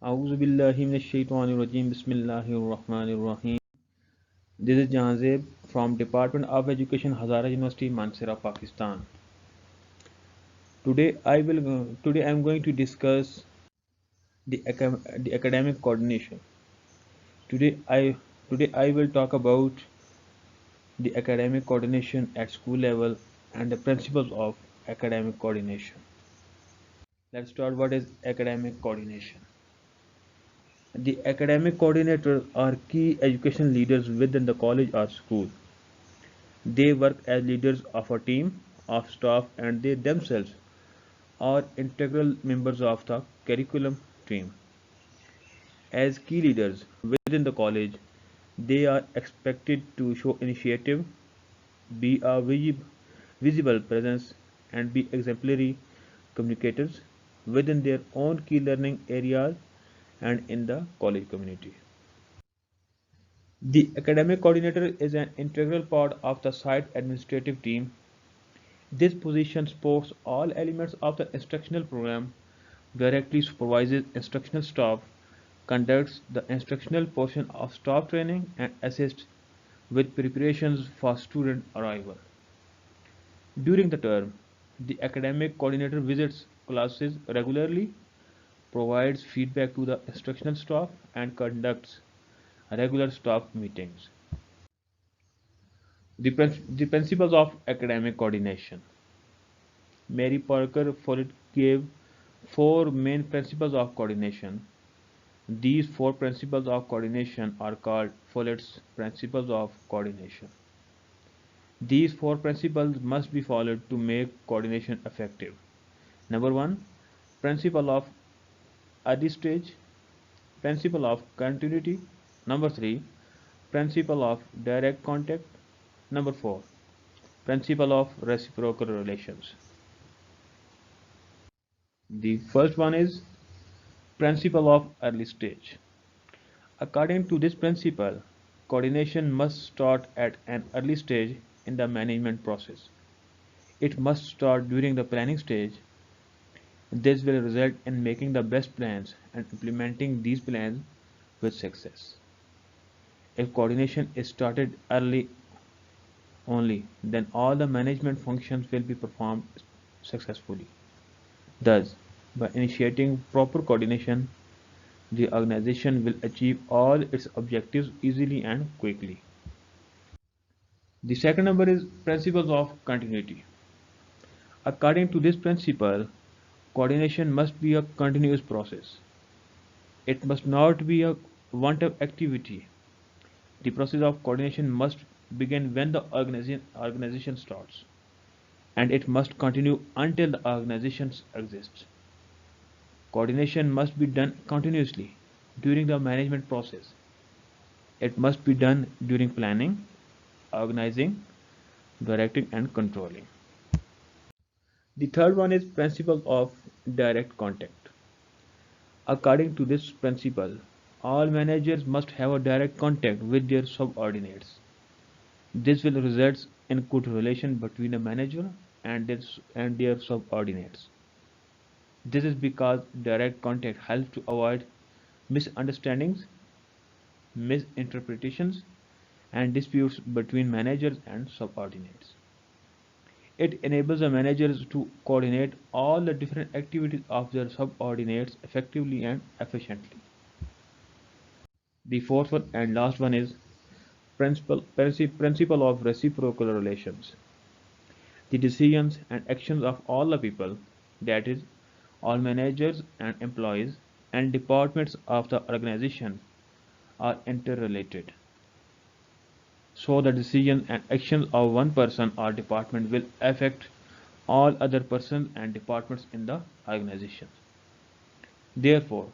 A'udhu billahi minash shaitanir rajim. Bismillahir rahmanir rahim. This is Jahanzeb from Department of Education, Hazara University, Mansehra, Pakistan. Today I am going to discuss the academic coordination. Today I Today I will talk about the academic coordination at school level and the principles of academic coordination. Let's start. What is academic coordination? The academic coordinators are key education leaders within the college or school. They work as leaders of a team of staff and they themselves are integral members of the curriculum team. As key leaders within the college, they are expected to show initiative, be a visible presence, and be exemplary communicators within their own key learning areas and in the college community. The academic coordinator is an integral part of the site administrative team. This position supports all elements of the instructional program, directly supervises instructional staff, conducts the instructional portion of staff training, and assists with preparations for student arrival. During the term, the academic coordinator visits classes regularly, provides feedback to the instructional staff, and conducts regular staff meetings. The principles of academic coordination. Mary Parker Follett gave four main principles of coordination. These four principles of coordination are called Follett's principles of coordination. These four principles must be followed to make coordination effective. Number one, principle of early stage, principle of continuity. Number three, principle of direct contact. Number four, principle of reciprocal relations. The first one is principle of early stage. According to this principle, coordination must start at an early stage in the management process. It must start during the planning stage. This will result in making the best plans and implementing these plans with success. If coordination is started early only, then all the management functions will be performed successfully. Thus, by initiating proper coordination, the organization will achieve all its objectives easily and quickly. The second number is principles of continuity. According to this principle, coordination must be a continuous process. It must not be a one-time activity. The process of coordination must begin when the organization starts, and it must continue until the organization exists. Coordination must be done continuously during the management process. It must be done during planning, organizing, directing, and controlling. The third one is principle of direct contact. According to this principle, all managers must have a direct contact with their subordinates. This will result in good relation between a manager and their subordinates. This is because direct contact helps to avoid misunderstandings, misinterpretations, and disputes between managers and subordinates. It enables the managers to coordinate all the different activities of their subordinates effectively and efficiently. The fourth one and last one is principle of reciprocal relations. The decisions and actions of all the people, that is, all managers and employees and departments of the organization, are interrelated. So the decisions and actions of one person or department will affect all other persons and departments in the organization. Therefore,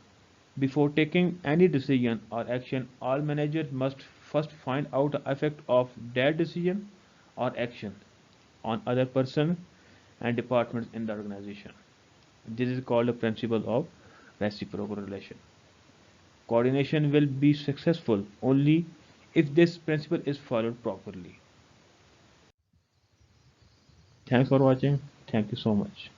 before taking any decision or action, all managers must first find out the effect of that decision or action on other persons and departments in the organization. This is called the principle of reciprocal relation. Coordination will be successful only if this principle is followed properly. Thanks for watching. Thank you so much.